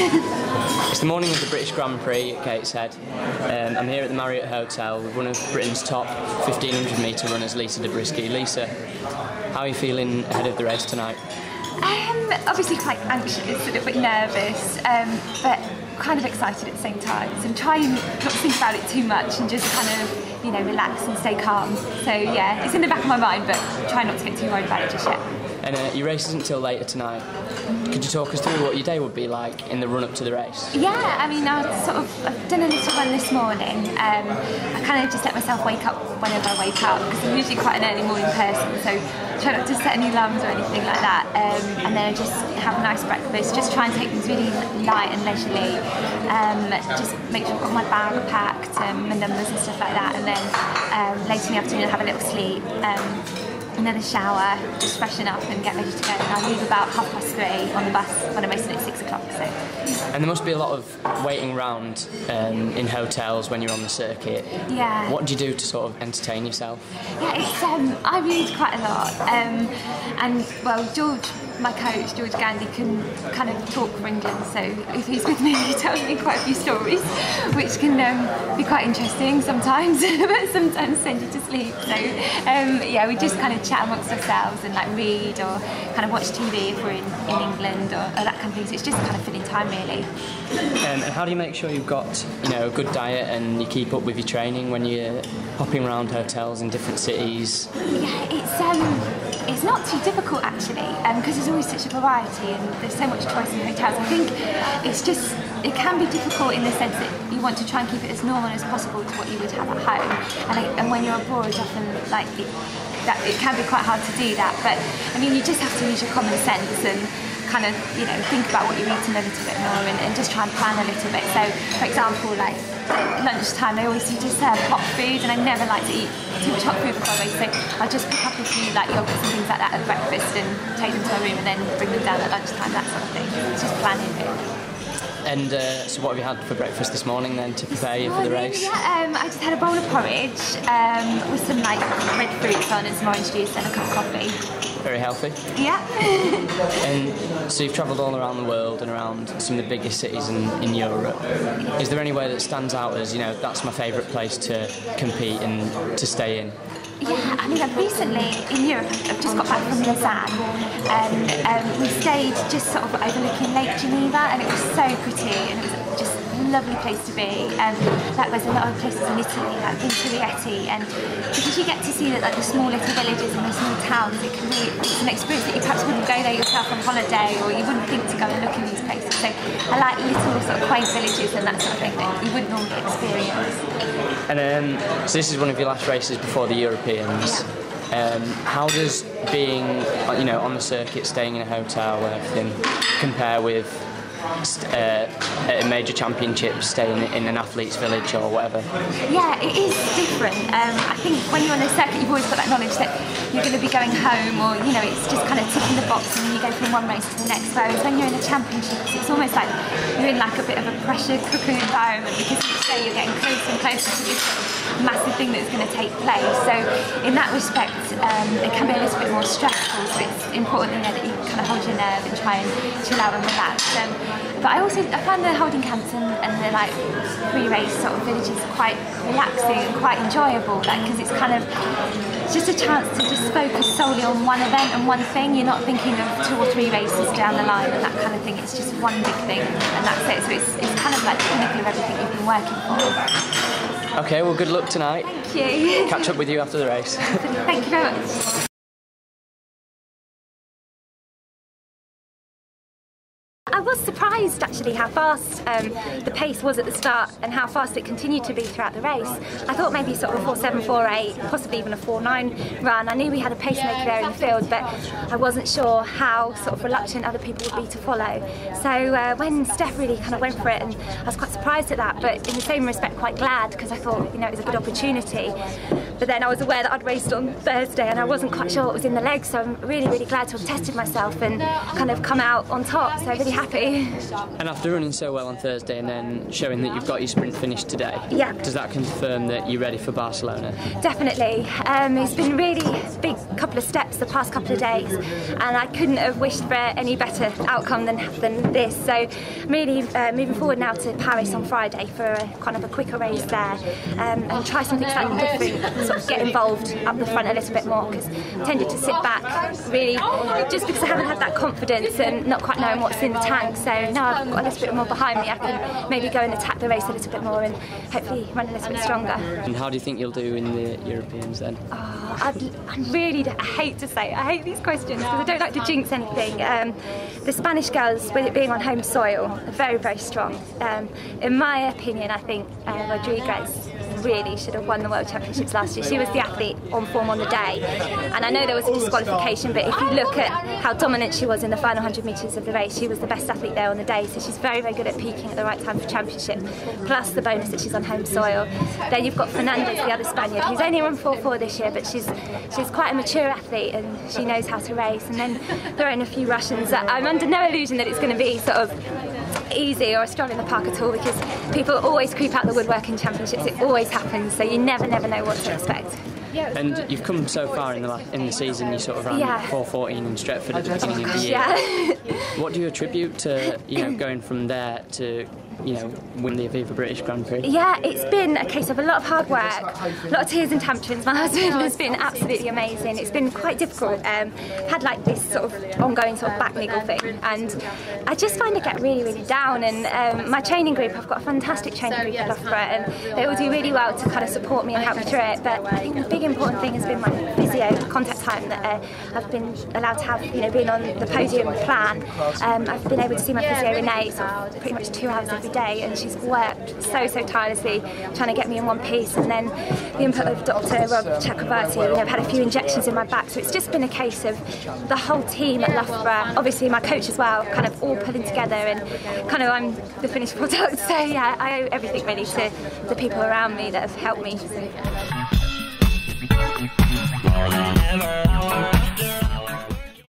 It's the morning of the British Grand Prix at Gateshead. I'm here at the Marriott Hotel with one of Britain's top 1500 metre runners, Lisa Dobriskey. Lisa, how are you feeling ahead of the race tonight? Obviously quite anxious, a little bit nervous, but kind of excited at the same time. So I'm trying not to think about it too much and just kind of, relax and stay calm. So yeah, it's in the back of my mind, but try not to get too worried about it just yet. And your race isn't until later tonight. Could you talk us through what your day would be like in the run-up to the race? Yeah, I mean, I've done a little run this morning. I kind of just let myself wake up whenever I wake up, because I'm usually quite an early morning person, so try not to set any alarms or anything like that. And then I just have a nice breakfast, just try and take things really light and leisurely. Just make sure I've got my bag packed, my numbers and stuff like that, and then later in the afternoon I'll have a little sleep. And then a shower, just freshen up and get ready to go. And I leave about 3:30 on the bus when I'm racing at 6 o'clock. So. And there must be a lot of waiting around in hotels when you're on the circuit. Yeah. What do you do to sort of entertain yourself? Yeah, it's I read quite a lot. And well, George, my coach, George Gandy, can kind of talk for England, so if he's with me, he tells me quite a few stories, which can be quite interesting sometimes, but sometimes send you to sleep. So yeah, we just kind of chat amongst ourselves and like read or kind of watch TV if we're in England or that kind of thing. So it's just kind of filling time really. And how do you make sure you've got a good diet and you keep up with your training when you're hopping around hotels in different cities? Yeah, it's not too difficult actually, because there's always such a variety and there's so much choice in hotels. I think it can be difficult in the sense that you want to try and keep it as normal as possible to what you would have at home, and when you're abroad often it can be quite hard to do that, but I mean you just have to use your common sense and kind of think about what you're eating a little bit more and just try and plan a little bit. So for example, like at lunchtime they always do just serve hot food, and I never like to eat too much hot food before I race, so I'll just pick up a few like yogurts and things like that at breakfast and take them to my room and then bring them down at lunchtime, that sort of thing. It's just planning it. And so what have you had for breakfast this morning then to prepare you for the race? Yeah, I just had a bowl of porridge with some like red fruits on and some orange juice and a cup of coffee. Very healthy. Yeah. And so you've travelled all around the world and around some of the biggest cities in Europe. Is there anywhere that stands out as, that's my favourite place to compete and to stay in? Yeah, I mean, recently in Europe, I've just got back from Lausanne, and we stayed just sort of overlooking Lake Geneva, and it was so pretty, and it was just a lovely place to be. There's a lot of places in Italy, like Vincerietti, and because you get to see that, like the small little villages and the small towns, it's an experience that you perhaps wouldn't go there yourself on holiday, or you wouldn't think to go and look in these places. So I like little sort of quaint villages and that sort of thing that you wouldn't normally experience. And so this is one of your last races before the Europeans. Yeah. How does being, on the circuit, staying in a hotel and everything, compare with at a major championship, staying in an athlete's village or whatever? Yeah, it is different. I think when you're on the circuit, you've always got that knowledge that you're going to be going home, or it's just kind of ticking the box, and then you go from one race to the next. Whereas when you're in the championships, it's almost like you're in like a bit of a pressure cooker environment, because each day you're getting closer and closer to this massive thing that's going to take place. So in that respect, it can be a little bit more stressful. So it's important that you kind of hold your nerve and try and chill out and relax. But I find the holding camps and the like pre-race sort of villages quite relaxing and quite enjoyable, because it's just a chance to just focus solely on one event and one thing. You're not thinking of 2 or 3 races down the line and that kind of thing. It's just one big thing and that's it. So it's kind of like the pinnacle of everything you've been working for. Okay, well, good luck tonight. Thank you. Catch up with you after the race. Thank you very much. I was surprised actually how fast the pace was at the start and how fast it continued to be throughout the race. I thought maybe sort of a 4:7, 4:8, possibly even a 4:9 run. I knew we had a pacemaker there in the field, but I wasn't sure how sort of reluctant other people would be to follow. So when Steph really kind of went for it, and I was quite surprised at that, but in the same respect quite glad, because I thought it was a good opportunity. but then I was aware that I'd raced on Thursday and I wasn't quite sure what was in the legs, so I'm really, really glad to have tested myself and kind of come out on top, so really happy. And after running so well on Thursday and then showing that you've got your sprint finish today, yeah, does that confirm that you're ready for Barcelona? Definitely. It's been really big couple of steps the past couple of days, and I couldn't have wished for any better outcome than this. So really moving forward now to Paris on Friday for a kind of a quicker race there, and try something slightly different, sort of get involved up the front a little bit more, because I tended to sit back really just because I haven't had that confidence and not quite knowing what's in the tank. So now I've got a little bit more behind me, I can maybe go and attack the race a little bit more and hopefully run a little bit stronger. And how do you think you'll do in the Europeans then? Oh, I hate to say it, I hate these questions because I don't like to jinx anything. The Spanish girls, with it being on home soil, are very, very strong. In my opinion, I think Rodriguez really should have won the World Championships last year. She was the athlete on form on the day, and I know there was a disqualification, but if you look at how dominant she was in the final 100 metres of the race, she was the best athlete there on the day, so she's very, very good at peaking at the right time for championship, plus the bonus that she's on home soil. Then you've got Fernandez, the other Spaniard, who's only run 4.4 this year, but she's quite a mature athlete and she knows how to race. And then throw in a few Russians. I'm under no illusion that it's going to be sort of easy or a stroll in the park at all, because people always creep out the woodwork in championships. It always happens, so you never know what to expect. And you've come so far in the season. You sort of ran 4:14 in Stretford at the beginning of the year. Yeah. What do you attribute to going from there to win the Aviva British Grand Prix? Yeah, it's been a case of a lot of hard work, a lot of tears and tantrums. My husband has been absolutely amazing. It's been quite difficult. Had like this sort of ongoing sort of back niggle thing, and I just find I get really, really down. And my training group, I've got a fantastic training group at Loughborough, and they all do really well to kind of support me and help me through it. But I think the big important thing has been my physio contact time that I've been allowed to have, being on the podium plan. I've been able to see my physio Renee sort of pretty much 2 hours every day, and she's worked so tirelessly trying to get me in one piece. And then the input of Dr. Rob Chakrabarty, I've had a few injections in my back, so it's just been a case of the whole team at Loughborough, obviously my coach as well, kind of all pulling together, and kind of I'm the finished product. So yeah, I owe everything really to the people around me that have helped me.